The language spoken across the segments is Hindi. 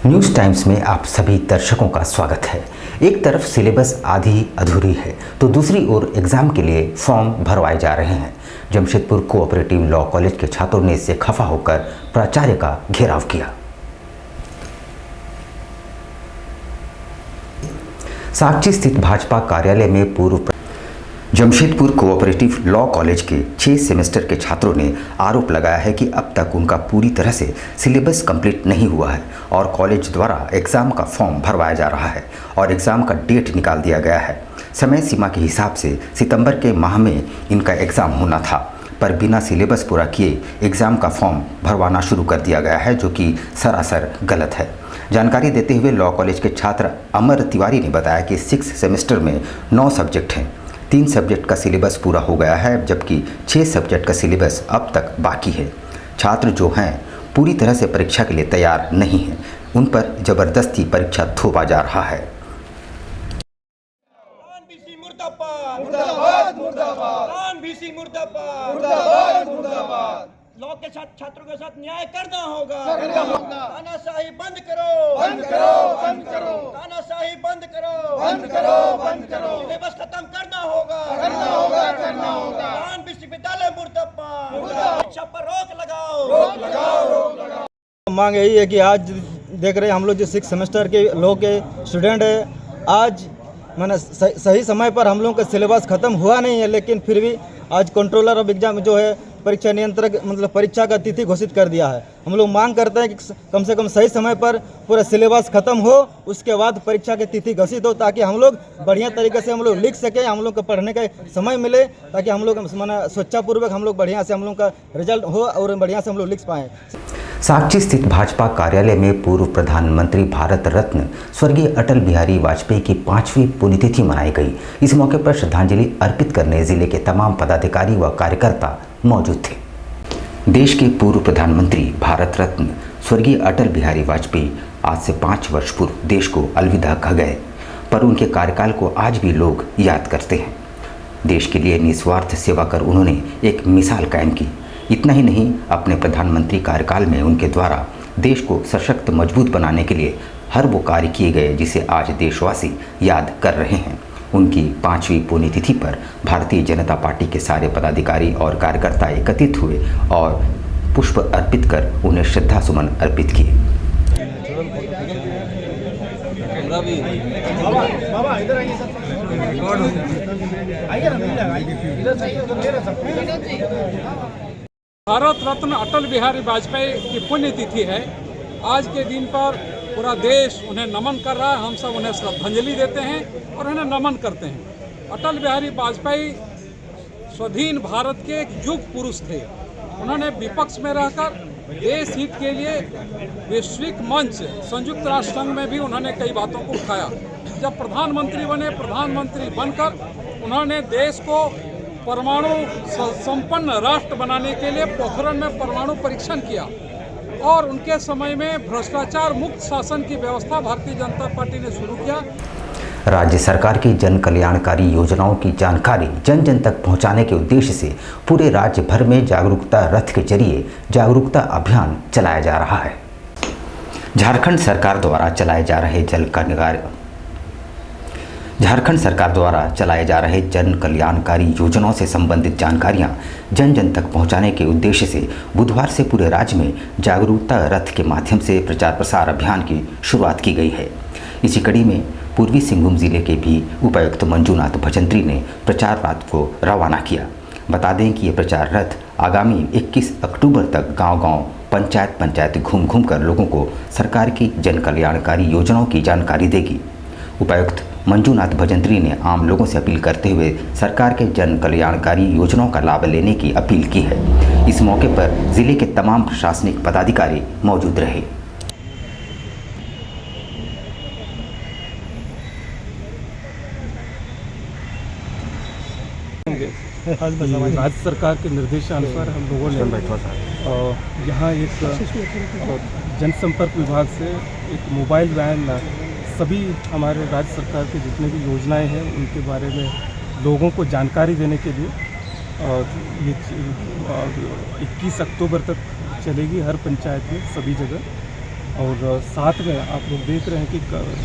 न्यूज़ टाइम्स में आप सभी दर्शकों का स्वागत है। एक तरफ सिलेबस आधी अधूरी है तो दूसरी ओर एग्ज़ाम के लिए फॉर्म भरवाए जा रहे हैं। जमशेदपुर कोऑपरेटिव लॉ कॉलेज के छात्रों ने इससे खफा होकर प्राचार्य का घेराव किया। साक्षी स्थित भाजपा कार्यालय में पूर्व जमशेदपुर कोऑपरेटिव लॉ कॉलेज के 6 सेमेस्टर के छात्रों ने आरोप लगाया है कि अब तक उनका पूरी तरह से सिलेबस कंप्लीट नहीं हुआ है और कॉलेज द्वारा एग्ज़ाम का फॉर्म भरवाया जा रहा है और एग्ज़ाम का डेट निकाल दिया गया है। समय सीमा के हिसाब से सितंबर के माह में इनका एग्ज़ाम होना था, पर बिना सिलेबस पूरा किए एग्ज़ाम का फॉर्म भरवाना शुरू कर दिया गया है, जो कि सरासर गलत है। जानकारी देते हुए लॉ कॉलेज के छात्र अमर तिवारी ने बताया कि 6 सेमेस्टर में 9 सब्जेक्ट हैं। 3 सब्जेक्ट का सिलेबस पूरा हो गया है, जबकि 6 सब्जेक्ट का सिलेबस अब तक बाकी है। छात्र जो हैं पूरी तरह से परीक्षा के लिए तैयार नहीं हैं, उन पर जबरदस्ती परीक्षा थोपा जा रहा है। लॉ के साथ छात्रों के साथ न्याय करना होगा। तानाशाही बंद करो, बंद करो, बंद करो। तानाशाही बंद करो, बंद करो, बंद करो। सिलेबस खत्म करना होगा, करना होगा, करना होगा। विश्वविद्यालय मुर्दाबाद, शिक्षा पर रोक लगाओ, रोक लगाओ, रोक लगाओ। मांग यही है कि आज देख रहे हैं हम लोग जो 6 सेमेस्टर के लॉ के स्टूडेंट है, आज मैंने सही समय पर हम लोग का सिलेबस ख़त्म हुआ नहीं है, लेकिन फिर भी आज कंट्रोलर ऑफ एग्जाम जो है परीक्षा नियंत्रक मतलब परीक्षा का तिथि घोषित कर दिया है। हम लोग मांग करते हैं कि कम से कम सही समय पर पूरा सिलेबस खत्म हो, उसके बाद परीक्षा की तिथि घोषित हो, ताकि हम लोग बढ़िया तरीके से हम लोग लिख सकें, हम लोग को पढ़ने का समय मिले, ताकि हम लोग माना स्वेच्छापूर्वक हम लोग बढ़िया से हम लोग का रिजल्ट हो और बढ़िया से हम लोग लिख पाएँ। साक्षी स्थित भाजपा कार्यालय में पूर्व प्रधानमंत्री भारत रत्न स्वर्गीय अटल बिहारी वाजपेयी की 5वीं पुण्यतिथि मनाई गई। इस मौके पर श्रद्धांजलि अर्पित करने जिले के तमाम पदाधिकारी व कार्यकर्ता मौजूद थे। देश के पूर्व प्रधानमंत्री भारत रत्न स्वर्गीय अटल बिहारी वाजपेयी आज से 5 वर्ष पूर्व देश को अलविदा कह गए, पर उनके कार्यकाल को आज भी लोग याद करते हैं। देश के लिए निस्वार्थ सेवा कर उन्होंने एक मिसाल कायम की। इतना ही नहीं, अपने प्रधानमंत्री कार्यकाल में उनके द्वारा देश को सशक्त मजबूत बनाने के लिए हर वो कार्य किए गए जिसे आज देशवासी याद कर रहे हैं। उनकी 5वीं पुण्यतिथि पर भारतीय जनता पार्टी के सारे पदाधिकारी और कार्यकर्ता एकत्रित हुए और पुष्प अर्पित कर उन्हें श्रद्धा सुमन अर्पित किए। भारत रत्न अटल बिहारी वाजपेयी की पुण्यतिथि है। आज के दिन पर पूरा देश उन्हें नमन कर रहा है। हम सब उन्हें श्रद्धांजलि देते हैं और उन्हें नमन करते हैं। अटल बिहारी वाजपेयी स्वाधीन भारत के एक युग पुरुष थे। उन्होंने विपक्ष में रहकर देश हित के लिए वैश्विक मंच संयुक्त राष्ट्र संघ में भी उन्होंने कई बातों को उठाया। जब प्रधानमंत्री बने, प्रधानमंत्री बनकर उन्होंने देश को परमाणु संपन्न राष्ट्र बनाने के लिए पोखरण में परमाणु परीक्षण किया और उनके समय में भ्रष्टाचार मुक्त शासन की व्यवस्था भारतीय जनता पार्टी ने शुरू किया। राज्य सरकार की जन कल्याणकारी योजनाओं की जानकारी जन जन तक पहुंचाने के उद्देश्य से पूरे राज्य भर में जागरूकता रथ के जरिए जागरूकता अभियान चलाया जा रहा है। झारखंड सरकार द्वारा चलाए जा रहे जन कल्याणकारी योजनाओं से संबंधित जानकारियां जन जन तक पहुंचाने के उद्देश्य से बुधवार से पूरे राज्य में जागरूकता रथ के माध्यम से प्रचार प्रसार अभियान की शुरुआत की गई है। इसी कड़ी में पूर्वी सिंहभूम जिले के भी उपायुक्त मंजूनाथ भजंत्री ने प्रचार रथ को रवाना किया। बता दें कि ये प्रचार रथ आगामी 21 अक्टूबर तक गांव-गांव, पंचायत घूम घूम कर लोगों को सरकार की जन कल्याणकारी योजनाओं की जानकारी देगी। उपायुक्त मंजूनाथ भजंत्री ने आम लोगों से अपील करते हुए सरकार के जन कल्याणकारी योजनाओं का लाभ लेने की अपील की है। इस मौके पर जिले के तमाम प्रशासनिक पदाधिकारी मौजूद रहे। राज्य सरकार के निर्देशानुसार हम लोगों ने यहाँ एक जनसंपर्क विभाग से एक मोबाइल वैन सभी हमारे राज्य सरकार के जितने भी योजनाएं हैं उनके बारे में लोगों को जानकारी देने के लिए ये 21 अक्टूबर तक चलेगी हर पंचायत में सभी जगह। और साथ में आप लोग देख रहे हैं कि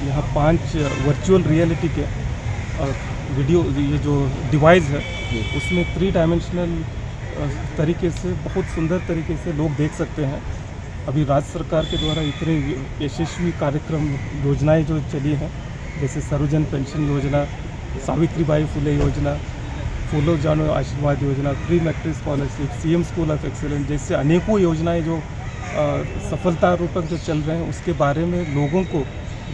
यहाँ 5 वर्चुअल रियलिटी के वीडियो, ये जो डिवाइस है उसमें 3 डायमेंशनल तरीके से बहुत सुंदर तरीके से लोग देख सकते हैं। अभी राज्य सरकार के द्वारा इतने यशस्वी कार्यक्रम योजनाएं जो चली हैं, जैसे सर्वजन पेंशन योजना, सावित्रीबाई फुले योजना, फूलो जानो आशीर्वाद योजना, pre matric scholarship, CM school of excellence जैसे अनेकों योजनाएं जो सफलतापूर्वक जो चल रहे हैं, उसके बारे में लोगों को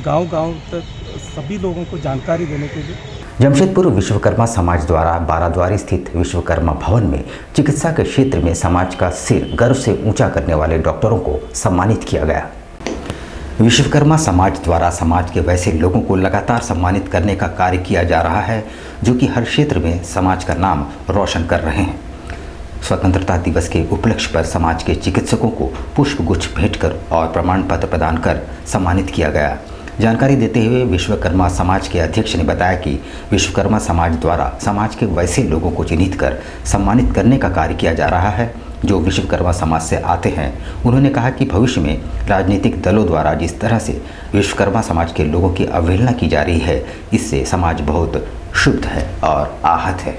गांव-गांव तक सभी लोगों को जानकारी देने के लिए जमशेदपुर विश्वकर्मा समाज द्वारा बाराद्वारी स्थित विश्वकर्मा भवन में चिकित्सा के क्षेत्र में समाज का सिर गर्व से ऊंचा करने वाले डॉक्टरों को सम्मानित किया गया। विश्वकर्मा समाज द्वारा समाज के वैसे लोगों को लगातार सम्मानित करने का कार्य किया जा रहा है जो कि हर क्षेत्र में समाज का नाम रोशन कर रहे हैं। स्वतंत्रता दिवस के उपलक्ष्य पर समाज के चिकित्सकों को पुष्पगुच्छ भेंट कर और प्रमाण पत्र प्रदान कर सम्मानित किया गया। जानकारी देते हुए विश्वकर्मा समाज के अध्यक्ष ने बताया कि विश्वकर्मा समाज द्वारा समाज के वैसे लोगों को चिन्हित कर सम्मानित करने का कार्य किया जा रहा है जो विश्वकर्मा समाज से आते हैं। उन्होंने कहा कि भविष्य में राजनीतिक दलों द्वारा जिस तरह से विश्वकर्मा समाज के लोगों की अवहेलना की जा रही है, इससे समाज बहुत क्षुब्ध है और आहत है।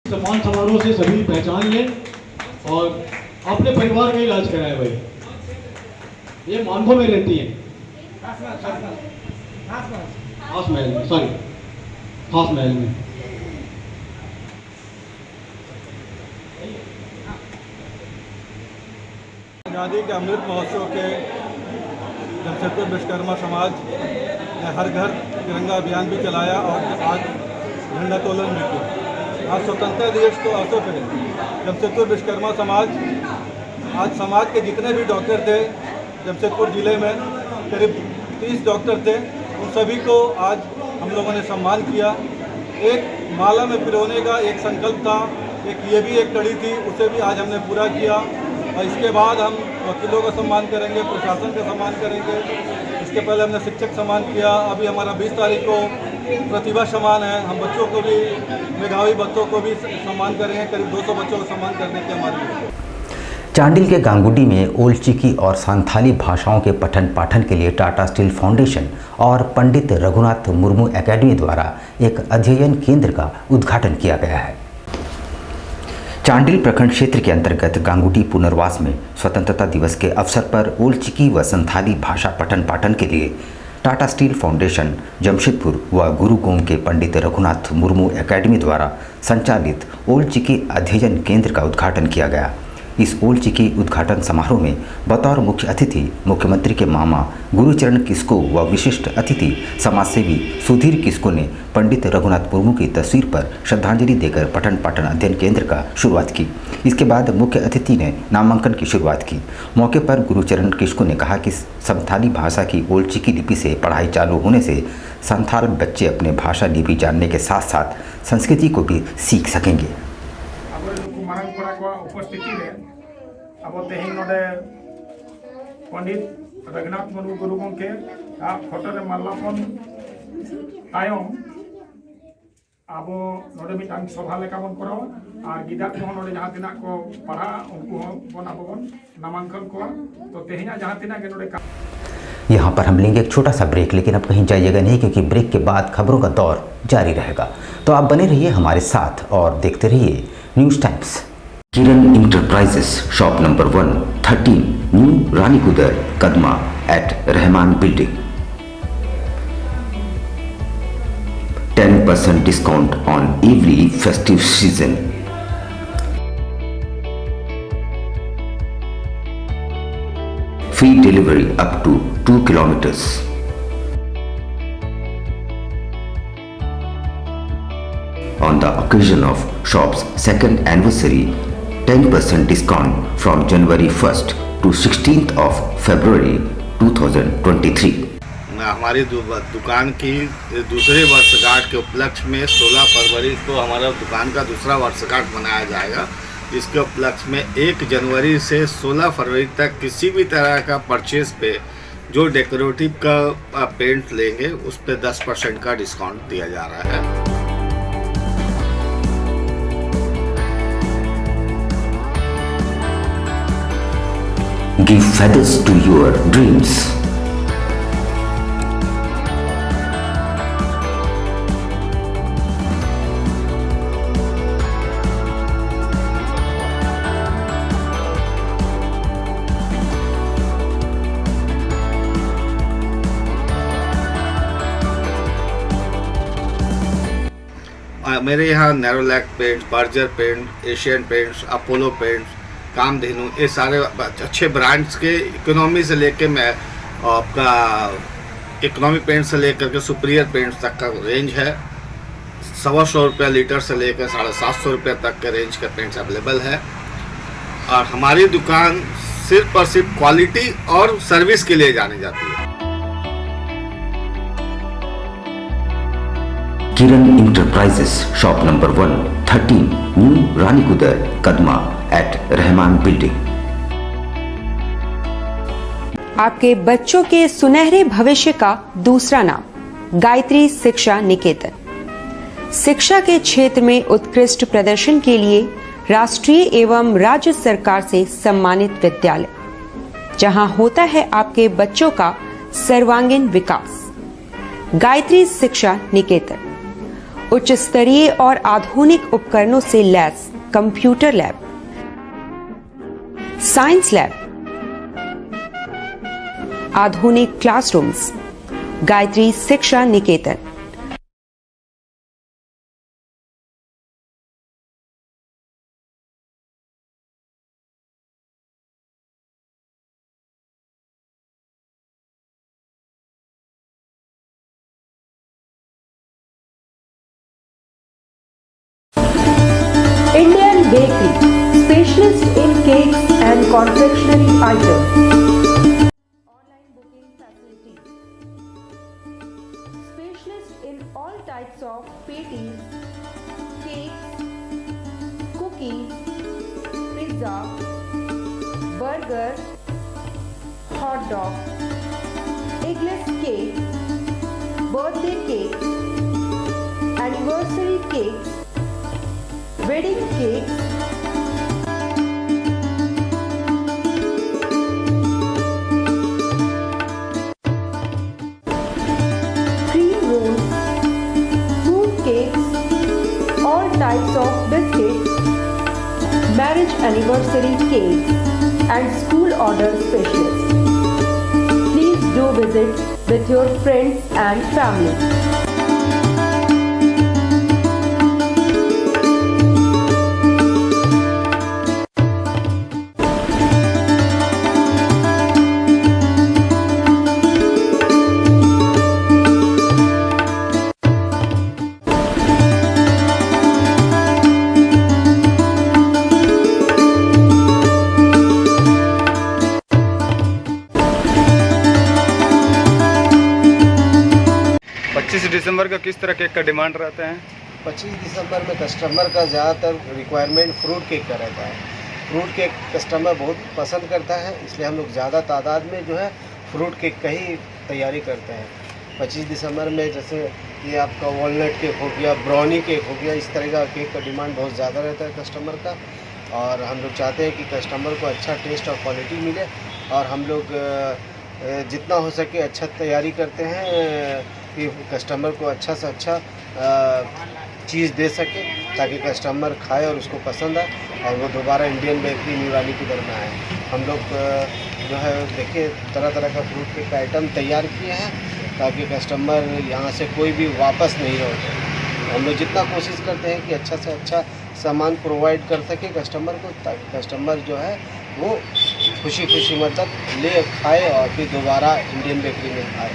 सम्मान समारोह से सभी पहचान लें और अपने परिवार का इलाज कराएं। भाई ये मानकों में रहती है, खास महल में, सॉरी खास महल में। आज़ादी के अमृत महोत्सव के जमशेदपुर विश्वकर्मा समाज ने हर घर तिरंगा अभियान भी चलाया और आज झंडोत्तोलन भी किया। आज स्वतंत्रता दिवस को अवसर पर जमशेदपुर विश्वकर्मा समाज, आज समाज के जितने भी डॉक्टर थे जमशेदपुर ज़िले में करीब 30 डॉक्टर थे, उन सभी को आज हम लोगों ने सम्मान किया। एक माला में पिरोने का एक संकल्प था, ये भी एक कड़ी थी, उसे भी आज हमने पूरा किया। और इसके बाद हम वकीलों का सम्मान करेंगे, प्रशासन का सम्मान करेंगे। इसके पहले हमने शिक्षक सम्मान किया, अभी हमारा 20 तारीख को प्रतिभा सम्मान है। हम बच्चों को भी, मेधावी बच्चों को भी सम्मान करेंगे। करीब 200 बच्चों को सम्मान करने की हमारी। चांडिल के गांगुडी में ओल्ड चिकी और सांथाली भाषाओं के पठन पाठन के लिए टाटा स्टील फाउंडेशन और पंडित रघुनाथ मुर्मू एकेडमी द्वारा एक अध्ययन केंद्र का उद्घाटन किया गया है। चांडिल प्रखंड क्षेत्र के अंतर्गत गांगुडी पुनर्वास में स्वतंत्रता दिवस के अवसर पर ओल्ड चिकी व संथाली भाषा पठन पाठन के लिए टाटा स्टील फाउंडेशन जमशेदपुर व गुरुग्राम के पंडित रघुनाथ मुर्मू एकेडमी द्वारा संचालित ओल्ड चिकी अध्ययन केंद्र का उद्घाटन किया गया। इस ओल्ड चिकी उद्घाटन समारोह में बतौर मुख्य अतिथि मुख्यमंत्री के मामा गुरुचरण किस्को व विशिष्ट अतिथि समाजसेवी सुधीर किस्को ने पंडित रघुनाथ मुर्मू की तस्वीर पर श्रद्धांजलि देकर पठन पाठन अध्ययन केंद्र का शुरुआत की। इसके बाद मुख्य अतिथि ने नामांकन की शुरुआत की। मौके पर गुरुचरण किस्को ने कहा कि संथाली भाषा की ओल्ड चिकी लिपि से पढ़ाई चालू होने से संथाल बच्चे अपने भाषा लिपि जानने के साथ साथ संस्कृति को भी सीख सकेंगे। अब तेहन नोडे पंडित रघुनाथ मुर्मू गुरु गंके फोटो रे मालापन तायम अब नोडे मिटांग सभा लेका बन कराओ और गिदार को नोडे जहां तिना को पढ़ा उनको बन अब बन नामांकन को तो तेहना जहां तिना के नोडे। यहाँ पर हम लेंगे एक छोटा सा ब्रेक, लेकिन अब कहीं जाइएगा नहीं क्योंकि ब्रेक के बाद खबरों का दौर जारी रहेगा। तो आप बने रहिए हमारे साथ और देखते रहिए news times. Kiran enterprises shop number 113 new Ranikudar Kadma at Rahman building. 10% discount on every festive season. Free delivery up to 2 kilometers. On the occasion of shop's second anniversary, 10% discount from January 1st to 16th of February 2023. हमारी दुकान की दूसरे वर्षगांठ के उपलक्ष्य में 16 फरवरी को हमारा दुकान का दूसरा वर्षगांठ मनाया जाएगा। इसके उपलक्ष्य में 1 जनवरी से 16 फरवरी तक किसी भी तरह का परचेज पे जो डेकोरेटिव का पेंट लेंगे उस पे 10% का डिस्काउंट दिया जा रहा है। give feathers to your dreams. मेरे यहाँ Nerolac paint, Berger paint, Asian paints, Apollo paints, Kamdhenu, ये सारे अच्छे ब्रांड्स के इकोनॉमी से लेके मैं आपका इकोनॉमिक पेंट से लेकर के सुपीरियर पेंट्स तक का रेंज है। 125 रुपये लीटर से लेकर 750 रुपये तक के रेंज के पेंट्स अवेलेबल है। और हमारी दुकान सिर्फ और सिर्फ क्वालिटी और सर्विस के लिए जानी जाती है। Kiran Enterprises, shop number 113, New Ranikudar, Kadma at Rahman Building. आपके बच्चों के सुनहरे भविष्य का दूसरा नाम गायत्री शिक्षा निकेतन। शिक्षा के क्षेत्र में उत्कृष्ट प्रदर्शन के लिए राष्ट्रीय एवं राज्य सरकार से सम्मानित विद्यालय, जहां होता है आपके बच्चों का सर्वांगीण विकास। गायत्री शिक्षा निकेतन उच्च स्तरीय और आधुनिक उपकरणों से lace computer lab, science lab, आधुनिक क्लासरूम्स। गायत्री शिक्षा निकेतन। Indian Bakery, specialist in cakes and confectionery items. Online booking facilities. Specialist in all types of patties, cakes, cookies, pizza, burger, hot dog, eggless cake, birthday cake, anniversary cakes, wedding cakes, cream rolls, fruit cakes, all types of biscuits, marriage anniversary cakes, and school order specialists. Please do visit with your friends and family. दिसंबर का किस तरह केक का डिमांड रहता है? 25 दिसंबर में कस्टमर का ज़्यादातर रिक्वायरमेंट फ्रूट केक का रहता है। फ्रूट केक कस्टमर बहुत पसंद करता है, इसलिए हम लोग ज़्यादा तादाद में जो है फ्रूट केक का ही तैयारी करते हैं। 25 दिसंबर में जैसे ये आपका वॉलनट केक हो गया, ब्राउनी केक हो गया, इस तरह का केक का डिमांड बहुत ज़्यादा रहता है कस्टमर का। और हम लोग चाहते हैं कि कस्टमर को अच्छा टेस्ट और क्वालिटी मिले, और हम लोग जितना हो सके अच्छा तैयारी करते हैं कि कस्टमर को अच्छा से अच्छा चीज़ दे सके, ताकि कस्टमर खाए और उसको पसंद आए और वो दोबारा इंडियन बेकरी न्यू रानीकुदर में आए। हम लोग जो है देखिए तरह तरह का फ्रूट केक आइटम तैयार किए हैं, ताकि कस्टमर यहाँ से कोई भी वापस नहीं लौटे। हम लोग जितना कोशिश करते हैं कि अच्छा से अच्छा सामान प्रोवाइड कर सके कस्टमर को, ताकि कस्टमर जो है वो खुशी खुशी मतलब ले खाए और फिर दोबारा इंडियन बेकरी में आए।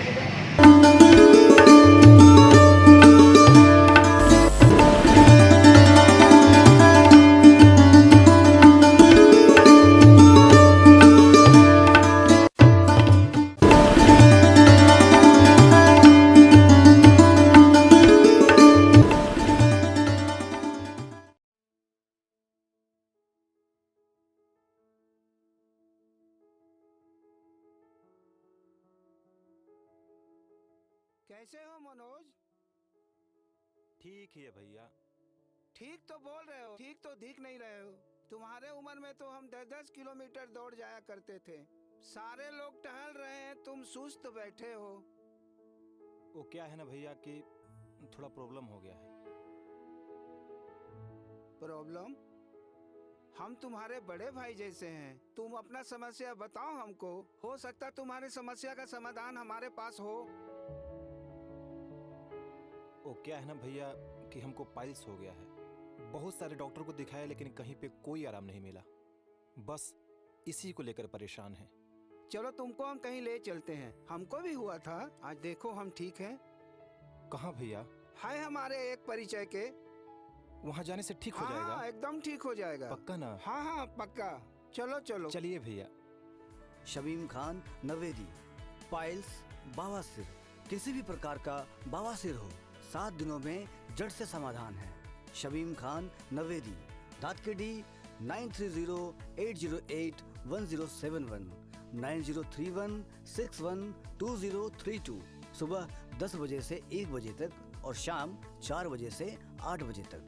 कैसे हो मनोज? ठीक ही है भैया। ठीक तो बोल रहे हो, ठीक तो दिख नहीं रहे हो। तुम्हारे उम्र में तो हम 10-10 किलोमीटर दौड़ जाया करते थे। सारे लोग टहल रहे हैं, तुम सुस्त बैठे हो। वो क्या है ना भैया कि थोड़ा प्रॉब्लम हो गया है। प्रॉब्लम? हम तुम्हारे बड़े भाई जैसे हैं, तुम अपना समस्या बताओ हमको, हो सकता तुम्हारी समस्या का समाधान हमारे पास हो। वो क्या है ना भैया कि हमको पाइल्स हो गया है। बहुत सारे डॉक्टर को दिखाया लेकिन कहीं पे कोई आराम नहीं मिला। बस इसी को लेकर परेशान हैं। चलो तुमको हम कहीं ले चलते हैं, हमको भी हुआ था, आज देखो हम ठीक हैं। कहाँ भैया? है हमारे एक परिचय के, वहाँ जाने से ठीक हो जाएगा? हाँ, एकदम ठीक हो जाएगा। पक्का ना? हाँ हाँ पक्का। चलो चलो चलिए भैया। शमीम खान नवेदी, पाइल्स, बवासीर, किसी भी प्रकार का बवासीर हो, 7 दिनों में जड़ से समाधान है। शमीम खान नवेदी, दातकेडी 9308081071, 9031612032, सुबह 10 बजे से 1 बजे तक और शाम 4 बजे से 8 बजे तक।